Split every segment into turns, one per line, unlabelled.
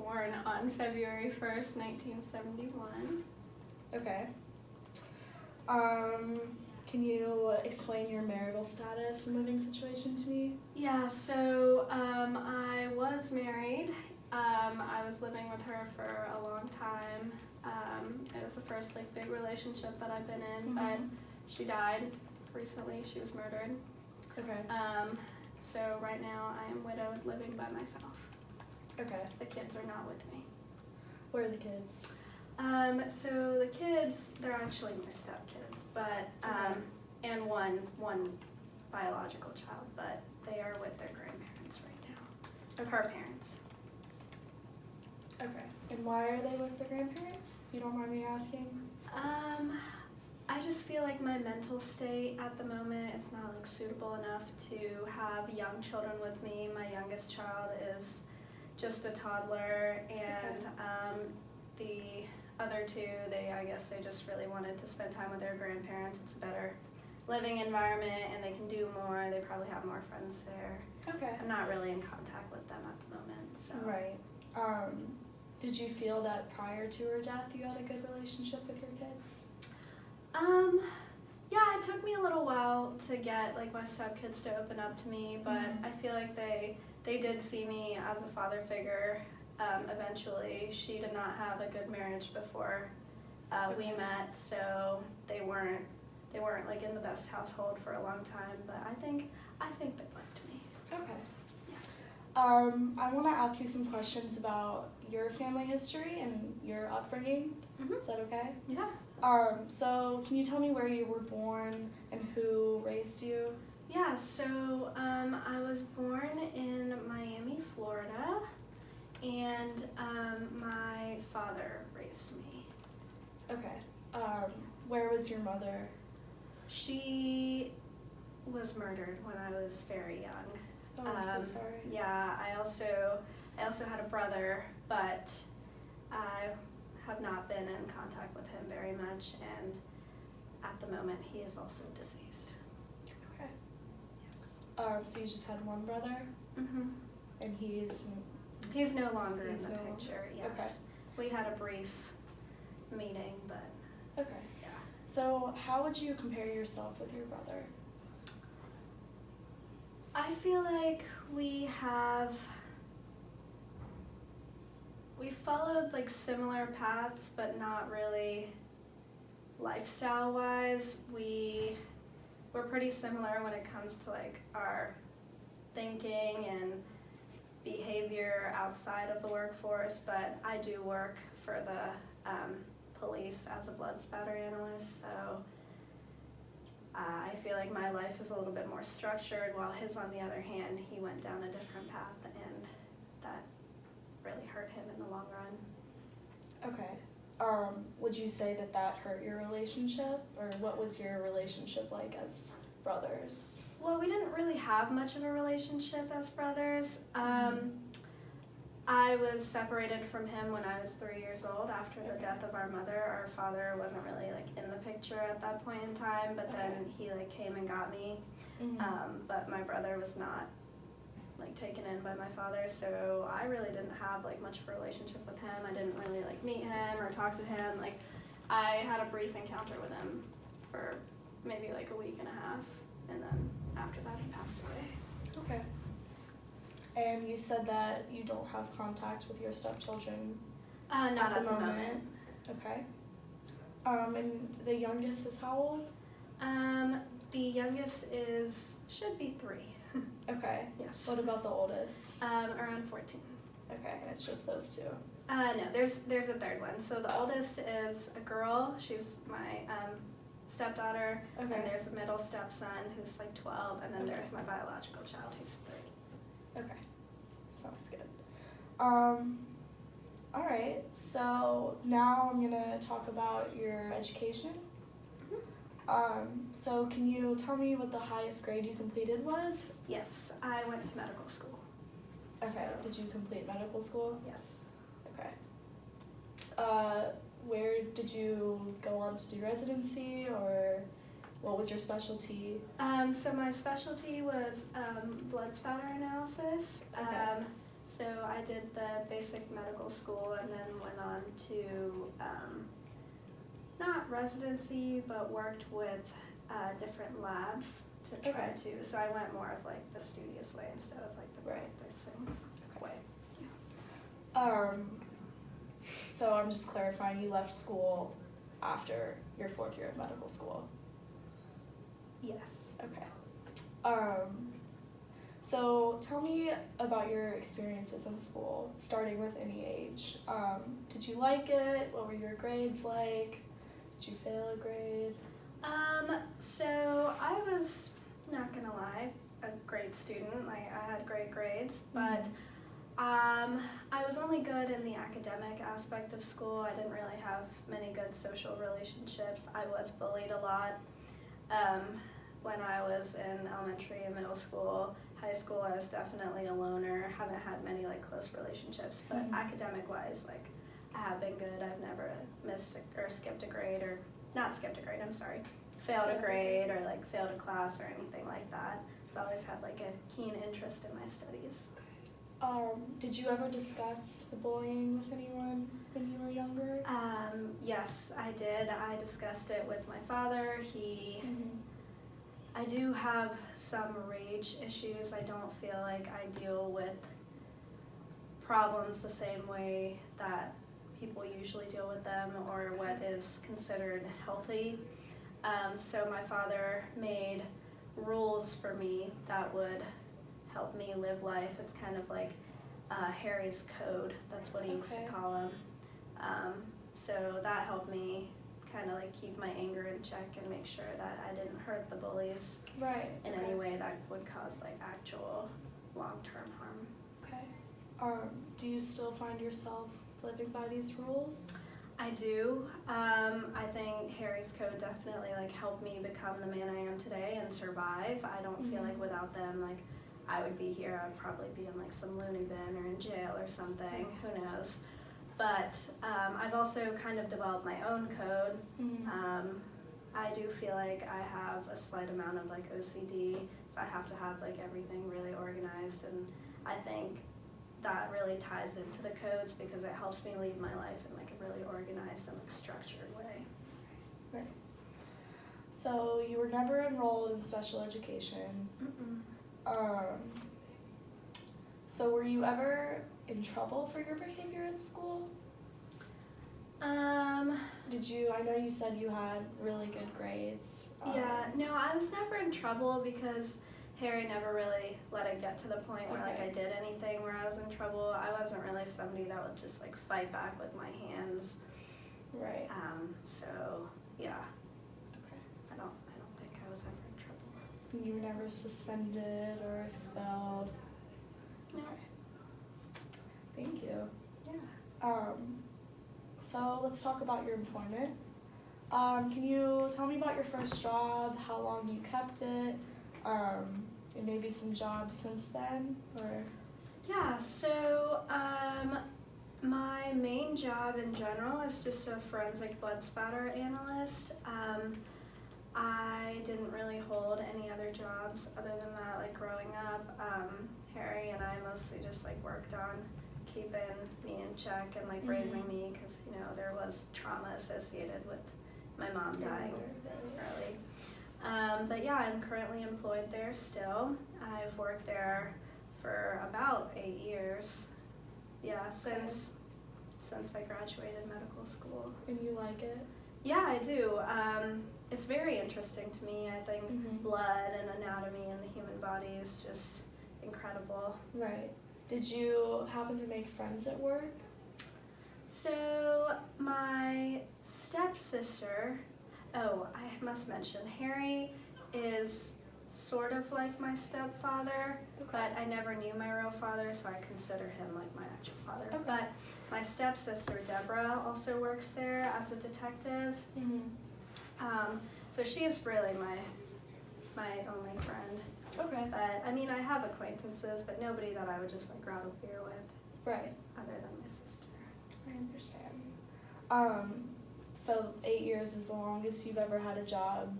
born on February 1st, 1971.
Okay. Can you explain your marital status and living situation to me?
Yeah, so I was married. I was living with her for a long time. It was the first like big relationship that I've been in, but she died recently. She was murdered.
Okay.
So right now I am widowed, living by myself.
Okay.
The kids are not with me.
Where are the kids?
So the kids, they're actually my stepkids, but and one biological child, but they are with their grandparents right now. Her parents.
Okay. And why are they with the grandparents, if you don't mind me asking?
I just feel like my mental state at the moment is not like suitable enough to have young children with me. My youngest child is just a toddler, and the other two, I guess they just really wanted to spend time with their grandparents. It's a better living environment, and they can do more. They probably have more friends there.
Okay.
I'm not really in contact with them at the moment, so.
Right. Did you feel that prior to her death you had a good relationship with your kids?
Yeah, it took me a little while to get like my stepkids to open up to me, but I feel like they did see me as a father figure. Eventually, she did not have a good marriage before we met, so they weren't like in the best household for a long time. But I think they liked me.
Okay.
Yeah.
I want to ask you some questions about your family history and your upbringing. Is that okay?
Yeah.
So can you tell me where you were born and who raised you?
Yeah, so I was born in Miami, Florida, and my father raised me.
Okay. Where was your mother?
She was murdered when I was very young.
Oh, I'm so sorry.
Yeah, I also had a brother, but I have not been in contact with him very much, and at the moment he is also deceased.
Okay.
Yes.
So you just had one brother? And
He's no longer in the picture, yes.
Okay.
We had a brief meeting, but
okay.
yeah.
So how would you compare yourself with your brother?
I feel like we followed like similar paths, but not really lifestyle-wise. We're pretty similar when it comes to like our thinking and behavior outside of the workforce, but I do work for the police as a blood spatter analyst, so I feel like my life is a little bit more structured, while his, on the other hand, he went down a different path, and that really hurt him in the long run.
Okay. Would you say that hurt your relationship, or what was your relationship like as brothers?
Well, we didn't really have much of a relationship as brothers. I was separated from him when I was 3 years old after the death of our mother. Our father wasn't really like in the picture at that point in time, but then he like came and got me. But my brother was not like taken in by my father, so I really didn't have like much of a relationship with him. I didn't really like meet him or talk to him. Like I had a brief encounter with him for maybe like a week and a half, and then after that he passed away.
Okay. And you said that you don't have contact with your stepchildren
not at the moment.
Okay. And the youngest is how old?
The youngest should be 3.
Okay.
Yes.
What about the oldest?
Around 14.
Okay, and it's just those two.
No, there's a third one. So the oldest is a girl. She's my stepdaughter.
Okay.
And there's a middle stepson who's like 12, and then there's my biological child who's 3.
Okay, sounds good. All right, so now I'm gonna talk about your education. So can you tell me what the highest grade you completed was?
Yes, I went to medical school.
Okay, did you complete medical school?
Yes.
Okay. Where did you go on to do residency, or what was your specialty?
So my specialty was blood spatter analysis.
Okay.
So I did the basic medical school and then went on to not residency, but worked with different labs to try to. So I went more of like the studious way instead of like the practicing way.
So I'm just clarifying, you left school after your 4th year of medical school.
Yes.
Okay. So tell me about your experiences in school, starting with any age. Did you like it? What were your grades like? Did you fail a grade?
So I was, not gonna lie, a great student. Like I had great grades, but I was only good in the academic aspect of school. I didn't really have many good social relationships. I was bullied a lot when I was in elementary and middle school. High school, I was definitely a loner. Haven't had many like close relationships, but academic-wise, like I have been good. I've never missed or skipped a grade, or not skipped a grade. I'm sorry, failed a grade or like failed a class or anything like that. I've always had like a keen interest in my studies.
Did you ever discuss the bullying with anyone when you were younger?
Yes, I did. I discussed it with my father. I do have some rage issues. I don't feel like I deal with problems the same way that people usually deal with them or what is considered healthy. So my father made rules for me that would help me live life. It's kind of like Harry's code. That's what he used to call him. So that helped me kind of like keep my anger in check and make sure that I didn't hurt the bullies in any way that would cause like actual long-term harm.
Okay. Do you still find yourself living by these rules?
I do. I think Harry's code definitely like helped me become the man I am today and survive. I don't feel like without them, like I would be here. I'd probably be in like some loony bin or in jail or something. Who knows? But I've also kind of developed my own code. I do feel like I have a slight amount of like OCD, so I have to have like everything really organized, and I think that really ties into the codes because it helps me lead my life in like a really organized and like structured way.
Right. So you were never enrolled in special education. So were you ever in trouble for your behavior at school? I know you said you had really good grades.
Yeah, no, I was never in trouble because Harry never really let it get to the point where like I did anything where I was in trouble. I wasn't really somebody that would just like fight back with my hands.
Right.
So yeah. Okay. I don't think I was ever in trouble.
You were never suspended or expelled?
No.
Okay. Thank you.
Yeah.
So let's talk about your employment. Can you tell me about your first job, how long you kept it, and maybe some jobs since then? Or
yeah, so my main job in general is just a forensic blood spatter analyst. I didn't really hold any other jobs other than that, like growing up. Harry and I mostly just like worked on keeping me in check and like raising me because, you know, there was trauma associated with my mom dying really early. But yeah, I'm currently employed there still. I've worked there for about 8 years. Yeah, since I graduated medical school.
And you like it?
Yeah, I do. It's very interesting to me. I think blood and anatomy in the human body is just incredible.
Right. Did you happen to make friends at work?
So my stepsister, I must mention, Harry is sort of like my stepfather, but I never knew my real father, so I consider him like my actual father. But my stepsister, Deborah, also works there as a detective. So she's really my only friend.
Okay.
But I mean, I have acquaintances, but nobody that I would just like grab a beer with.
Right.
Other than my sister.
I understand. So 8 years is the longest you've ever had a job,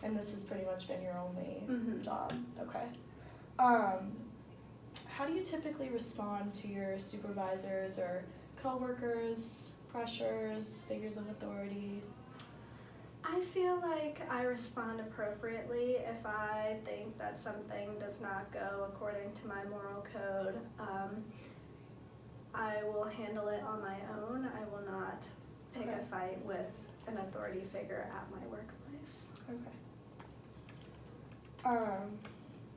and this has pretty much been your only job. Okay. how do you typically respond to your supervisors or coworkers, pressures, figures of authority?
I feel like I respond appropriately if I think that something does not go according to my moral code. I will handle it on my own. I will not pick
Okay.
a fight with an authority figure at my workplace.
Okay.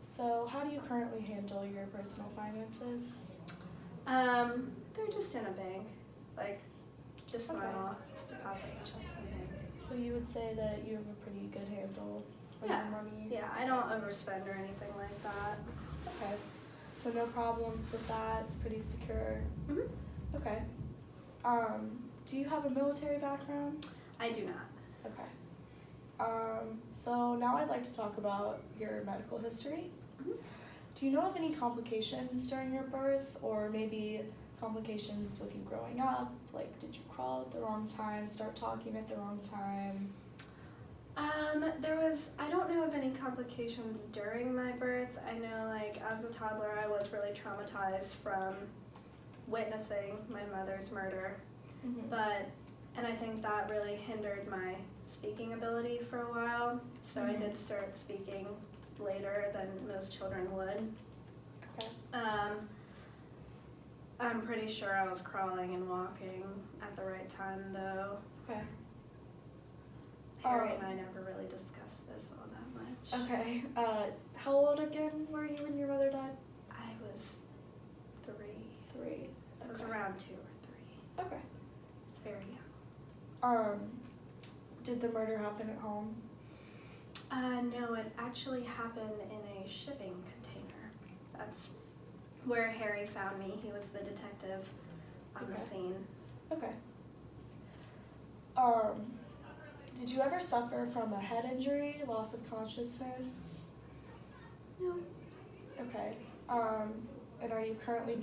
So how do you currently handle your personal finances?
They're just in a bank, like just
Okay.
just deposit my checks in a bank.
So you would say that you have a pretty good handle on
Yeah.
your money?
Yeah, I don't overspend or anything like that.
Okay. So no problems with that. It's pretty secure.
Mhm.
Okay. Do you have a military background?
I do not.
Okay. So now I'd like to talk about your medical history.
Mhm.
Do you know of any complications during your birth, or maybe complications with you growing up? Like, did you crawl at the wrong time, start talking at the wrong time?
I don't know of any complications during my birth. I know, like, as a toddler, I was really traumatized from witnessing my mother's murder.
Mm-hmm.
And I think that really hindered my speaking ability for a while. So I
Mhm.
did start speaking later than most children would.
Okay.
I'm pretty sure I was crawling and walking at the right time, though.
Okay.
Harry and I never really discussed this all that much.
Okay. How old again were you when your mother died?
I was 3.
3.
I was
Okay.
around 2 or 3.
Okay.
It's very young.
Did the murder happen at home?
No, it actually happened in a shipping container. That's where Harry found me. He was the detective on the
Okay.
scene.
Okay. Did you ever suffer from a head injury, loss of consciousness?
No.
Okay. And are you currently being